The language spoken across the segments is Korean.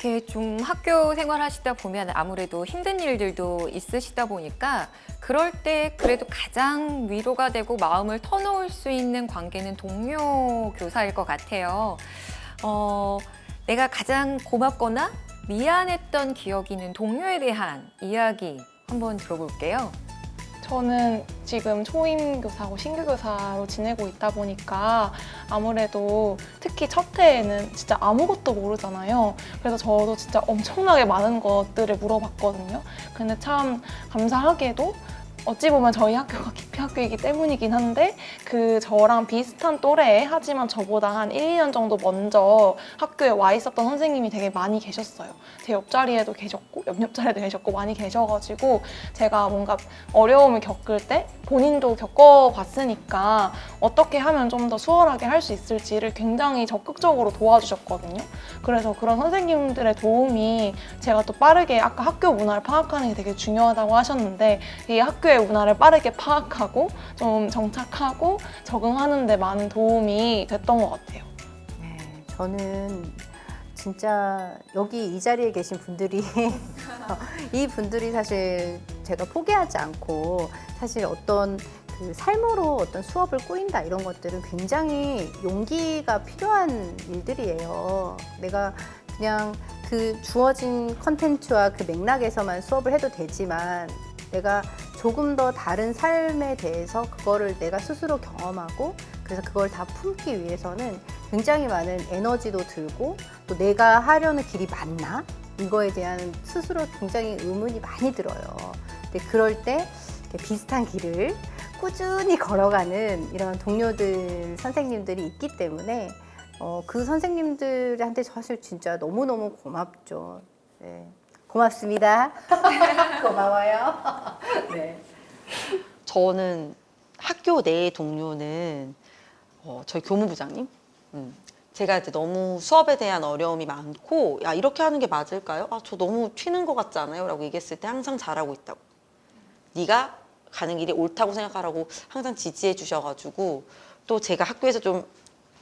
이렇게 좀 학교 생활하시다 보면 아무래도 힘든 일들도 있으시다 보니까 그럴 때 그래도 가장 위로가 되고 마음을 터놓을 수 있는 관계는 동료 교사일 것 같아요. 내가 가장 고맙거나 미안했던 기억이 있는 동료에 대한 이야기 한번 들어볼게요. 저는 지금 초임 교사고 신규 교사로 지내고 있다 보니까 아무래도 특히 첫 해에는 진짜 아무것도 모르잖아요. 그래서 저도 진짜 엄청나게 많은 것들을 물어봤거든요. 근데 참 감사하게도 어찌 보면 저희 학교가 기피학교이기 때문이긴 한데 그 저랑 비슷한 또래 하지만 저보다 한 1, 2년 정도 먼저 학교에 와 있었던 선생님이 되게 많이 계셨어요. 제 옆자리에도 계셨고 옆자리에도 계셨고 많이 계셔가지고 제가 뭔가 어려움을 겪을 때 본인도 겪어봤으니까 어떻게 하면 좀 더 수월하게 할 수 있을지를 굉장히 적극적으로 도와주셨거든요. 그래서 그런 선생님들의 도움이 제가 또 빠르게 아까 학교 문화를 파악하는 게 되게 중요하다고 하셨는데 이 학교의 문화를 빠르게 파악하고 좀 정착하고 적응하는 데 많은 도움이 됐던 것 같아요. 네, 저는 진짜 여기 이 자리에 계신 분들이 이 분들이 사실 제가 포기하지 않고 사실 어떤 그 삶으로 어떤 수업을 꾸린다 이런 것들은 굉장히 용기가 필요한 일들이에요. 내가 그냥 그 주어진 컨텐츠와 그 맥락에서만 수업을 해도 되지만 내가 조금 더 다른 삶에 대해서 그거를 내가 스스로 경험하고 그래서 그걸 다 품기 위해서는 굉장히 많은 에너지도 들고 또 내가 하려는 길이 맞나? 이거에 대한 스스로 굉장히 의문이 많이 들어요. 근데 그럴 때 비슷한 길을 꾸준히 걸어가는 이런 동료들, 선생님들이 있기 때문에 그 선생님들한테 사실 진짜 너무너무 고맙죠. 네. 고맙습니다. 고마워요. 네. 저는 학교 내 동료는 저희 교무부장님. 제가 이제 너무 수업에 대한 어려움이 많고 야 이렇게 하는 게 맞을까요? 아, 저 너무 튀는 것 같지 않아요? 라고 얘기했을 때 항상 잘하고 있다고. 네가 가는 길이 옳다고 생각하라고 항상 지지해 주셔가지고 또 제가 학교에서 좀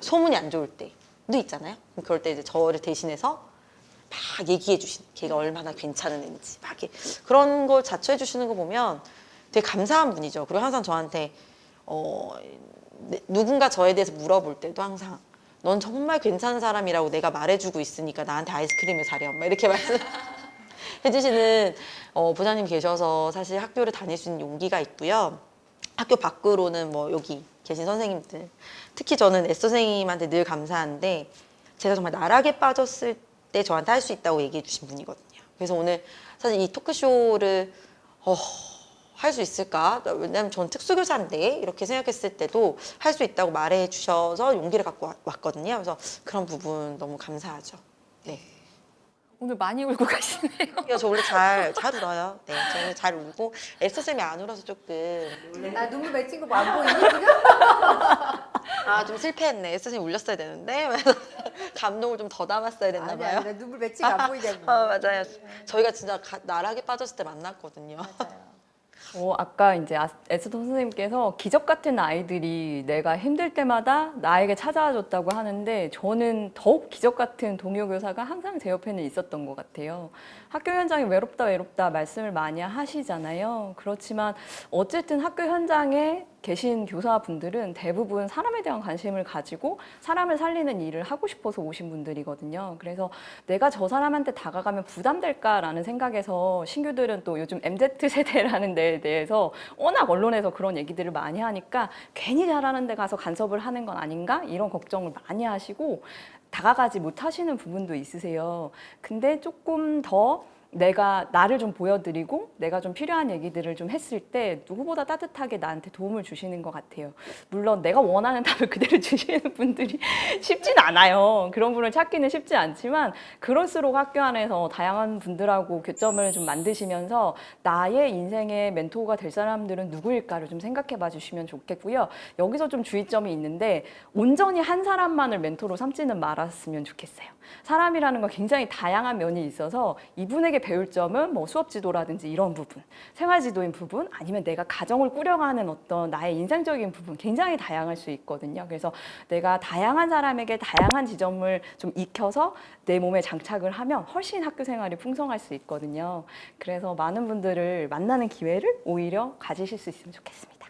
소문이 안 좋을 때도 있잖아요. 그럴 때 이제 저를 대신해서 막 얘기해 주시는 걔가 얼마나 괜찮은 애인지 막 이렇게 그런 걸 자처해 주시는 거 보면 되게 감사한 분이죠. 그리고 항상 저한테 누군가 저에 대해서 물어볼 때도 항상 넌 정말 괜찮은 사람이라고 내가 말해주고 있으니까 나한테 아이스크림을 사렴 막 이렇게 말씀해주시는 부장님 계셔서 사실 학교를 다닐 수 있는 용기가 있고요. 학교 밖으로는 뭐 여기 계신 선생님들 특히 저는 S 선생님한테 늘 감사한데 제가 정말 나락에 빠졌을 때 저한테 할 수 있다고 얘기해 주신 분이거든요. 그래서 오늘 사실 이 토크쇼를 할 수 있을까? 왜냐면 전 특수교사인데 이렇게 생각했을 때도 할 수 있다고 말해 주셔서 용기를 갖고 왔거든요. 그래서 그런 부분 너무 감사하죠. 네. 오늘 많이 울고 가시네요. 저 원래 잘 울어요. 네, 저는 잘 울고 에스터 쌤이 안 울어서 조금 나 눈물 맺힌 거 안 보이니? 좀 실패했네. 에스터 쌤이 울렸어야 되는데 감동을 좀 더 담았어야 됐나 봐요. 아니야, 눈물 맺힌 거 안 보이냐고. 맞아요. 저희가 진짜 나락에 빠졌을 때 만났거든요. 맞아요. 아까 이제 에스더 선생님께서 기적 같은 아이들이 내가 힘들 때마다 나에게 찾아와 줬다고 하는데 저는 더욱 기적 같은 동료 교사가 항상 제 옆에는 있었던 것 같아요. 학교 현장에 외롭다 말씀을 많이 하시잖아요. 그렇지만 어쨌든 학교 현장에 계신 교사분들은 대부분 사람에 대한 관심을 가지고 사람을 살리는 일을 하고 싶어서 오신 분들이거든요. 그래서 내가 저 사람한테 다가가면 부담될까라는 생각에서 신규들은 또 요즘 MZ세대라는 데에 대해서 워낙 언론에서 그런 얘기들을 많이 하니까 괜히 잘하는 데 가서 간섭을 하는 건 아닌가? 이런 걱정을 많이 하시고 다가가지 못하시는 부분도 있으세요. 근데 조금 더 내가 나를 좀 보여드리고 내가 좀 필요한 얘기들을 좀 했을 때 누구보다 따뜻하게 나한테 도움을 주시는 것 같아요. 물론 내가 원하는 답을 그대로 주시는 분들이 쉽진 않아요. 그런 분을 찾기는 쉽지 않지만 그럴수록 학교 안에서 다양한 분들하고 교점을 좀 만드시면서 나의 인생의 멘토가 될 사람들은 누구일까를 좀 생각해 봐 주시면 좋겠고요. 여기서 좀 주의점이 있는데 온전히 한 사람만을 멘토로 삼지는 말았으면 좋겠어요. 사람이라는 건 굉장히 다양한 면이 있어서 이분에게 배울 점은 뭐 수업 지도라든지 이런 부분, 생활 지도인 부분, 아니면 내가 가정을 꾸려가는 어떤 나의 인상적인 부분 굉장히 다양할 수 있거든요. 그래서 내가 다양한 사람에게 다양한 지점을 좀 익혀서 내 몸에 장착을 하면 훨씬 학교 생활이 풍성할 수 있거든요. 그래서 많은 분들을 만나는 기회를 오히려 가지실 수 있으면 좋겠습니다.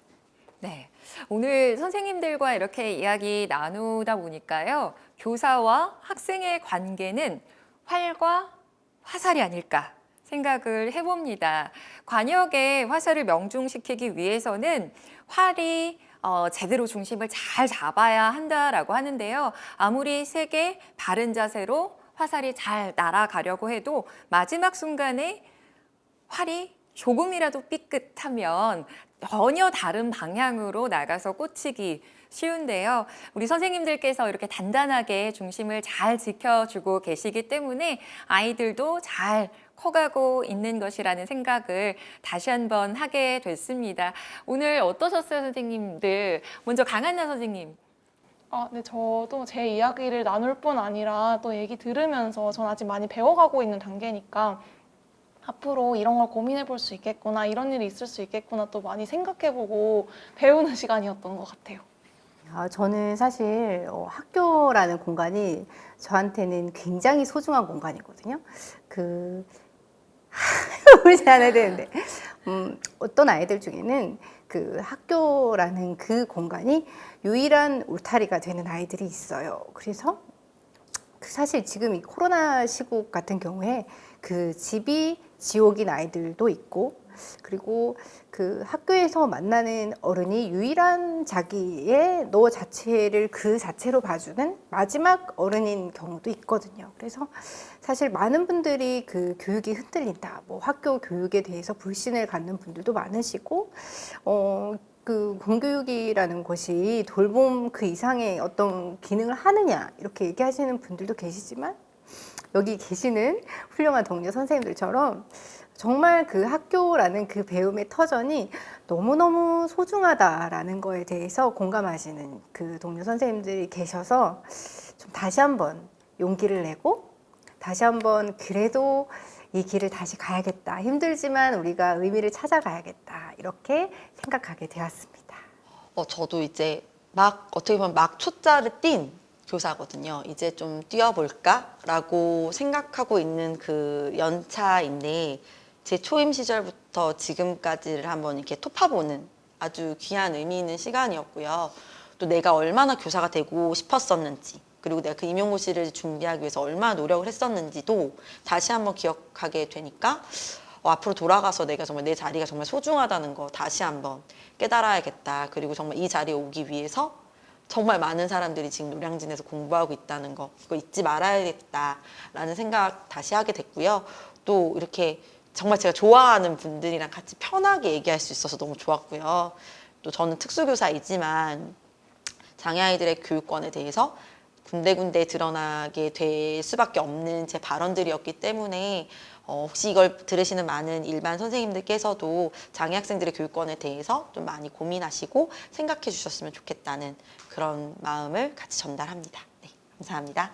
네. 오늘 선생님들과 이렇게 이야기 나누다 보니까요. 교사와 학생의 관계는 활과 화살이 아닐까 생각을 해봅니다. 관역의 화살을 명중시키기 위해서는 활이 제대로 중심을 잘 잡아야 한다라고 하는데요. 아무리 세게 바른 자세로 화살이 잘 날아가려고 해도 마지막 순간에 활이 조금이라도 삐끗하면 전혀 다른 방향으로 나가서 꽂히기 쉬운데요. 우리 선생님들께서 이렇게 단단하게 중심을 잘 지켜주고 계시기 때문에 아이들도 잘 커가고 있는 것이라는 생각을 다시 한번 하게 됐습니다. 오늘 어떠셨어요, 선생님들? 먼저 강한나 선생님. 네, 저도 제 이야기를 나눌 뿐 아니라 또 얘기 들으면서 전 아직 많이 배워가고 있는 단계니까 앞으로 이런 걸 고민해 볼 수 있겠구나, 이런 일이 있을 수 있겠구나 또 많이 생각해보고 배우는 시간이었던 것 같아요. 저는 사실 학교라는 공간이 저한테는 굉장히 소중한 공간이거든요. 울지 않아야 되는데 어떤 아이들 중에는 그 학교라는 그 공간이 유일한 울타리가 되는 아이들이 있어요. 그래서 사실 지금 이 코로나 시국 같은 경우에 그 집이 지옥인 아이들도 있고, 그리고 그 학교에서 만나는 어른이 유일한 자기의 너 자체를 그 자체로 봐주는 마지막 어른인 경우도 있거든요. 그래서 사실 많은 분들이 그 교육이 흔들린다, 뭐 학교 교육에 대해서 불신을 갖는 분들도 많으시고, 그 공교육이라는 것이 돌봄 그 이상의 어떤 기능을 하느냐 이렇게 얘기하시는 분들도 계시지만, 여기 계시는 훌륭한 동료 선생님들처럼 정말 그 학교라는 그 배움의 터전이 너무너무 소중하다라는 거에 대해서 공감하시는 그 동료 선생님들이 계셔서 좀 다시 한번 용기를 내고 다시 한번 그래도 이 길을 다시 가야겠다. 힘들지만 우리가 의미를 찾아가야겠다. 이렇게 생각하게 되었습니다. 저도 이제 어떻게 보면 막 초짜를 띈 교사거든요. 이제 좀 뛰어볼까라고 생각하고 있는 그 연차인데, 제 초임 시절부터 지금까지를 한번 이렇게 톱파보는 아주 귀한 의미 있는 시간이었고요. 또 내가 얼마나 교사가 되고 싶었었는지, 그리고 내가 그 임용고시를 준비하기 위해서 얼마나 노력을 했었는지도 다시 한번 기억하게 되니까 앞으로 돌아가서 내가 정말 내 자리가 정말 소중하다는 거 다시 한번 깨달아야겠다. 그리고 정말 이 자리에 오기 위해서 정말 많은 사람들이 지금 노량진에서 공부하고 있다는 거, 그거 잊지 말아야겠다라는 생각 다시 하게 됐고요. 또 이렇게 정말 제가 좋아하는 분들이랑 같이 편하게 얘기할 수 있어서 너무 좋았고요. 또 저는 특수교사이지만 장애아이들의 교육권에 대해서 군데군데 드러나게 될 수밖에 없는 제 발언들이었기 때문에 혹시 이걸 들으시는 많은 일반 선생님들께서도 장애 학생들의 교육권에 대해서 좀 많이 고민하시고 생각해 주셨으면 좋겠다는 그런 마음을 같이 전달합니다. 네, 감사합니다.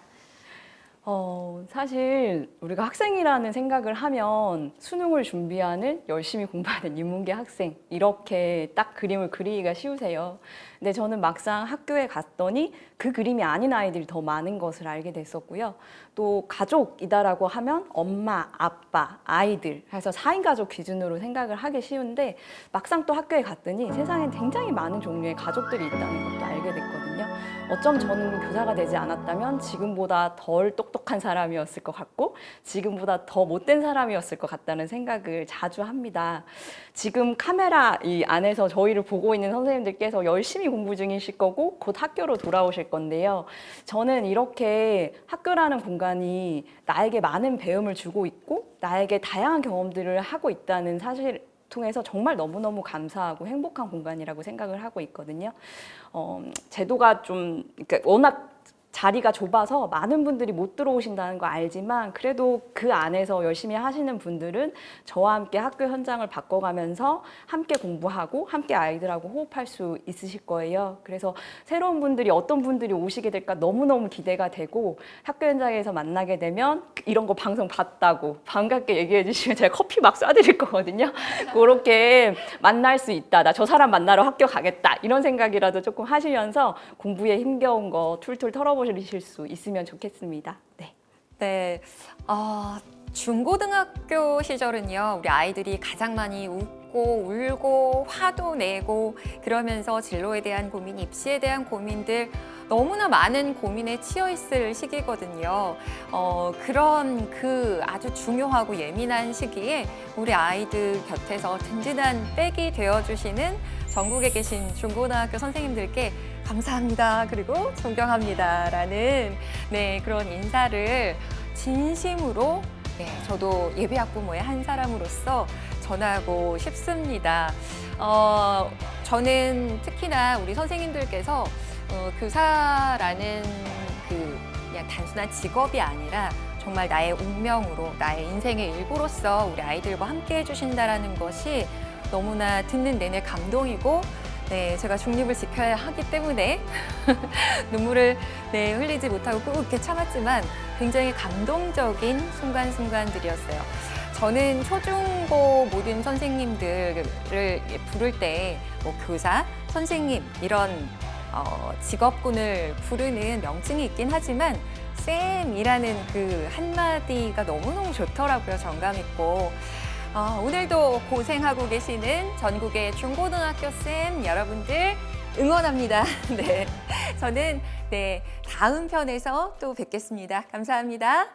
사실 우리가 학생이라는 생각을 하면 수능을 준비하는 열심히 공부하는 인문계 학생, 이렇게 딱 그림을 그리기가 쉬우세요. 근데 저는 막상 학교에 갔더니 그 그림이 아닌 아이들이 더 많은 것을 알게 됐었고요. 또 가족이다라고 하면 엄마, 아빠, 아이들 해서 4인 가족 기준으로 생각을 하기 쉬운데, 막상 또 학교에 갔더니 세상엔 굉장히 많은 종류의 가족들이 있다는 것도 알게 됐거든요. 어쩜 저는 교사가 되지 않았다면 지금보다 덜 똑똑한 사람이었을 것 같고 지금보다 더 못된 사람이었을 것 같다는 생각을 자주 합니다. 지금 카메라 이 안에서 저희를 보고 있는 선생님들께서 열심히 공부 중이실 거고 곧 학교로 돌아오실 건데요. 저는 이렇게 학교라는 공간이 나에게 많은 배움을 주고 있고 나에게 다양한 경험들을 하고 있다는 사실 통해서 정말 너무너무 감사하고 행복한 공간이라고 생각을 하고 있거든요. 제도가 좀 그러니까 워낙 자리가 좁아서 많은 분들이 못 들어오신다는 거 알지만 그래도 그 안에서 열심히 하시는 분들은 저와 함께 학교 현장을 바꿔가면서 함께 공부하고 함께 아이들하고 호흡할 수 있으실 거예요. 그래서 새로운 분들이 어떤 분들이 오시게 될까 너무너무 기대가 되고 학교 현장에서 만나게 되면 이런 거 방송 봤다고 반갑게 얘기해 주시면 제가 커피 막 쏴드릴 거거든요. 그렇게 만날 수 있다. 나 저 사람 만나러 학교 가겠다. 이런 생각이라도 조금 하시면서 공부에 힘겨운 거 툴툴 털어보실 수 있으면 좋겠습니다. 네. 네, 중고등학교 시절은요, 우리 아이들이 가장 많이 웃고 울고 화도 내고 그러면서 진로에 대한 고민, 입시에 대한 고민들 너무나 많은 고민에 치여 있을 시기거든요. 그런 그 아주 중요하고 예민한 시기에 우리 아이들 곁에서 든든한 백이 되어주시는 전국에 계신 중고등학교 선생님들께 감사합니다. 그리고 존경합니다라는 네, 그런 인사를 진심으로 저도 예비 학부모의 한 사람으로서 전하고 싶습니다. 저는 특히나 우리 선생님들께서 교사라는 그냥 단순한 직업이 아니라 정말 나의 운명으로 나의 인생의 일부로서 우리 아이들과 함께 해주신다라는 것이 너무나 듣는 내내 감동이고 네, 제가 중립을 지켜야 하기 때문에 눈물을 흘리지 못하고 꾹 이렇게 참았지만 굉장히 감동적인 순간순간들이었어요. 저는 초중고 모든 선생님들을 부를 때 뭐 교사, 선생님 이런 직업군을 부르는 명칭이 있긴 하지만 쌤이라는 그 한마디가 너무너무 좋더라고요. 정감 있고. 오늘도 고생하고 계시는 전국의 중고등학교 쌤 여러분들 응원합니다. 네, 저는 다음 편에서 또 뵙겠습니다. 감사합니다.